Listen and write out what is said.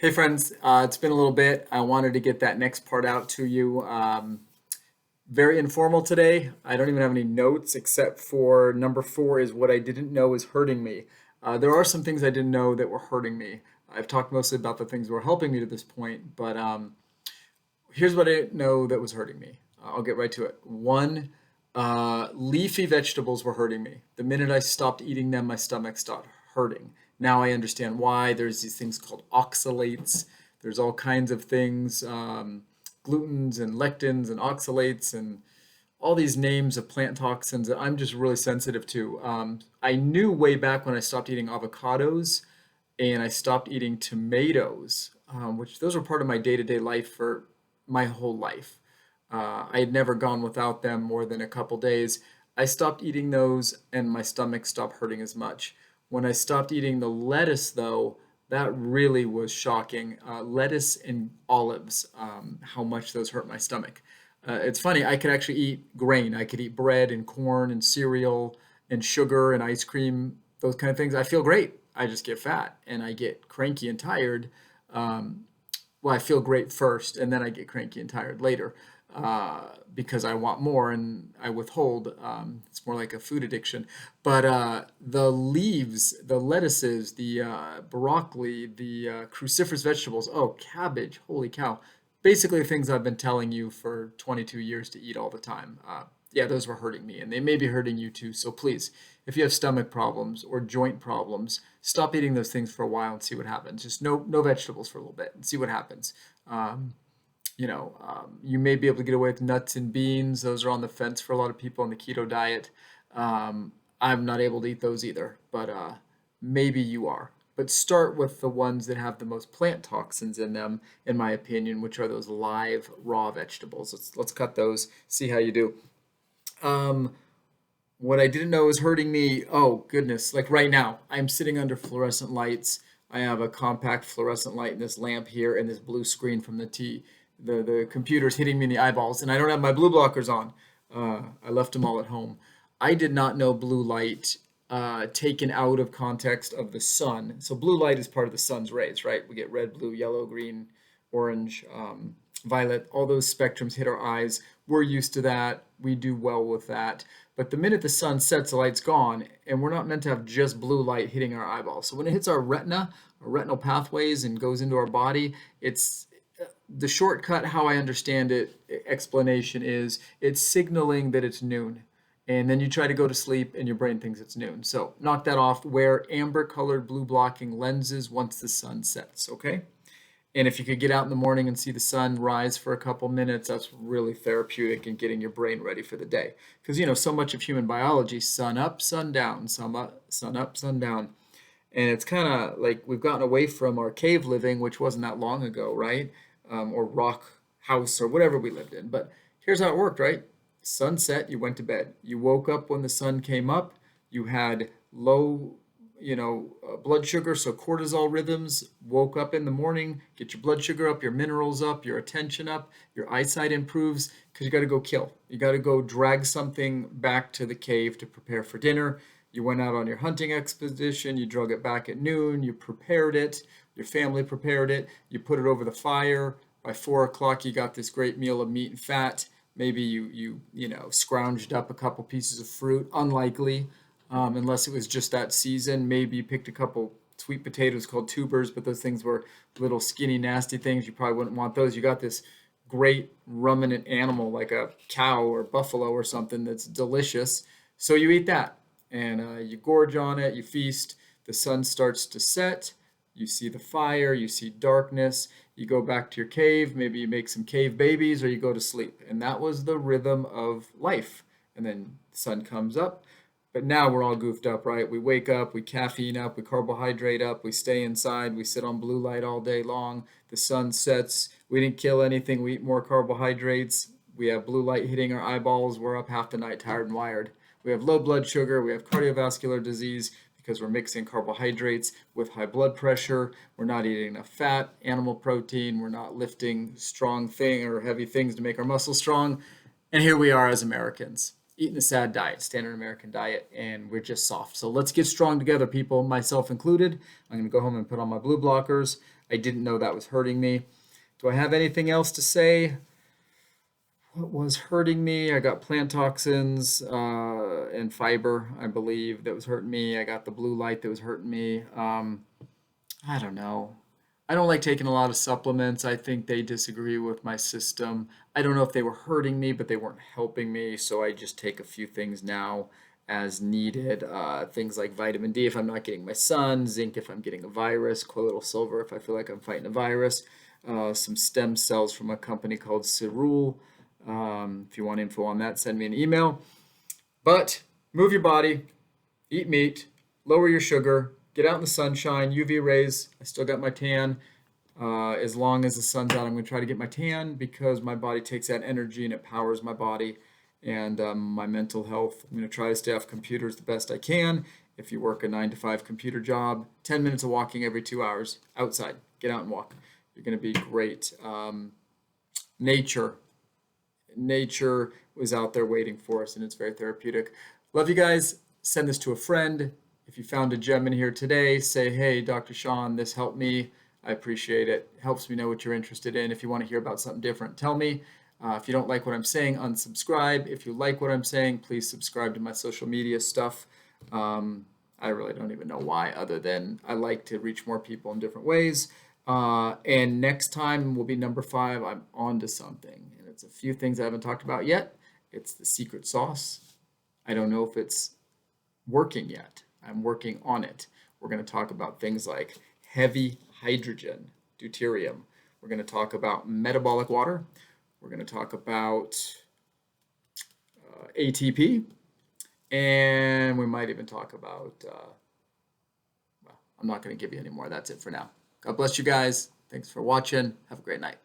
Hey friends, it's been a little bit. I wanted to get that next part out to you. Very informal today. I don't even have any notes except for number four is what I didn't know is hurting me. There are some things I didn't know that were hurting me. I've talked mostly about the things that were helping me to this point, but here's what I didn't know that was hurting me. I'll get right to it. One, leafy vegetables were hurting me. The minute I stopped eating them, my stomach stopped hurting. Now I understand why. There's these things called oxalates. There's all kinds of things, glutens and lectins and oxalates and all these names of plant toxins that I'm just really sensitive to. I knew way back when I stopped eating avocados and I stopped eating tomatoes, which those were part of my day-to-day life for my whole life. I had never gone without them more than a couple days. I stopped eating those and my stomach stopped hurting as much. When I stopped eating the lettuce, though, that really was shocking. Lettuce and olives, how much those hurt my stomach. It's funny, I could actually eat grain. I could eat bread and corn and cereal and sugar and ice cream, those kind of things. I feel great. I just get fat and I get cranky and tired. Um, well, I feel great first, and then I get cranky and tired later because I want more and I withhold. It's more like a food addiction. But the leaves, the lettuces, the broccoli, the cruciferous vegetables, oh, cabbage, holy cow. Basically, things I've been telling you for 22 years to eat all the time. Yeah, those were hurting me, and they may be hurting you too. So please, if you have stomach problems or joint problems, stop eating those things for a while and see what happens. Just no vegetables for a little bit and see what happens. Um, you may be able to get away with nuts and beans. Those are on the fence for a lot of people on the keto diet. I'm not able to eat those either, but maybe you are. But start with the ones that have the most plant toxins in them, in my opinion, which are those live raw vegetables. Let's cut those. See how you do. Um, what I didn't know was hurting me. Oh goodness! Like right now, I'm sitting under fluorescent lights. I have a compact fluorescent light in this lamp here, and this blue screen from the computer's hitting me in the eyeballs, and I don't have my blue blockers on. I left them all at home. I did not know blue light taken out of context of the sun. So blue light is part of the sun's rays, right? We get red, blue, yellow, green, orange, violet. All those spectrums hit our eyes. We're used to that. We do well with that. But the minute the sun sets, the light's gone, and we're not meant to have just blue light hitting our eyeballs. So when it hits our retina, our retinal pathways, and goes into our body, it's the shortcut, how I understand it, explanation is it's signaling that it's noon. And then you try to go to sleep and your brain thinks it's noon. So knock that off. Wear amber colored blue blocking lenses once the sun sets, okay? And if you could get out in the morning and see the sun rise for a couple minutes, that's really therapeutic in getting your brain ready for the day. Because, so much of human biology, sun up, sun down, sun up, sun down. And it's kind of like we've gotten away from our cave living, which wasn't that long ago, right? Or rock house or whatever we lived in. But here's how it worked, right? Sunset, you went to bed. You woke up when the sun came up. You had low, blood sugar, so cortisol rhythms. Woke up in the morning, get your blood sugar up, your minerals up, your attention up, your eyesight improves because you got to go kill. You got to go drag something back to the cave to prepare for dinner. You went out on your hunting expedition, you drug it back at noon, you prepared it, your family prepared it, you put it over the fire. By 4 o'clock, you got this great meal of meat and fat. Maybe you scrounged up a couple pieces of fruit. Unlikely, unless it was just that season. Maybe you picked a couple sweet potatoes called tubers, but those things were little skinny, nasty things. You probably wouldn't want those. You got this great ruminant animal like a cow or buffalo or something that's delicious. So you eat that and you gorge on it, you feast. The sun starts to set. You see the fire, you see darkness. You go back to your cave, maybe you make some cave babies, or you go to sleep. And that was the rhythm of life. And then the sun comes up. But now we're all goofed up, right? We wake up, we caffeine up, we carbohydrate up, we stay inside, we sit on blue light all day long. The sun sets, we didn't kill anything, we eat more carbohydrates. We have blue light hitting our eyeballs, we're up half the night tired and wired. We have low blood sugar, we have cardiovascular disease because we're mixing carbohydrates with high blood pressure. We're not eating enough fat, animal protein, we're not lifting strong thing or heavy things to make our muscles strong. And here we are as Americans. eating the SAD diet, standard American diet, and we're just soft. So let's get strong together, people, myself included. I'm going to go home and put on my blue blockers. I didn't know that was hurting me. Do I have anything else to say? What was hurting me? I got plant toxins and fiber, I believe, that was hurting me. I got the blue light that was hurting me. I don't know. I don't like taking a lot of supplements. I think they disagree with my system. I don't know if they were hurting me, but they weren't helping me. So I just take a few things now as needed. Things like vitamin D if I'm not getting my sun, zinc if I'm getting a virus, colloidal silver if I feel like I'm fighting a virus, some stem cells from a company called Cerule. If you want info on that, send me an email. But move your body, eat meat, lower your sugar, get out in the sunshine, UV rays. I still got my tan. As long as the sun's out, I'm going to try to get my tan because my body takes that energy and it powers my body and my mental health. I'm going to try to stay off computers the best I can. If you work a 9 to 5 computer job, 10 minutes of walking every 2 hours outside. Get out and walk. You're going to be great. Nature was out there waiting for us, and it's very therapeutic. Love you guys. Send this to a friend. If you found a gem in here today, say, hey, Dr. Sean, this helped me. I appreciate it. It helps me know what you're interested in. If you want to hear about something different, tell me. If you don't like what I'm saying, unsubscribe. If you like what I'm saying, please subscribe to my social media stuff. I really don't even know why, other than I like to reach more people in different ways. And next time will be number 5. I'm on to something. And it's a few things I haven't talked about yet. It's the secret sauce. I don't know if it's working yet. I'm working on it. We're going to talk about things like heavy hydrogen, deuterium. We're going to talk about metabolic water. We're going to talk about ATP. And we might even talk about, well, I'm not going to give you any more. That's it for now. God bless you guys. Thanks for watching. Have a great night.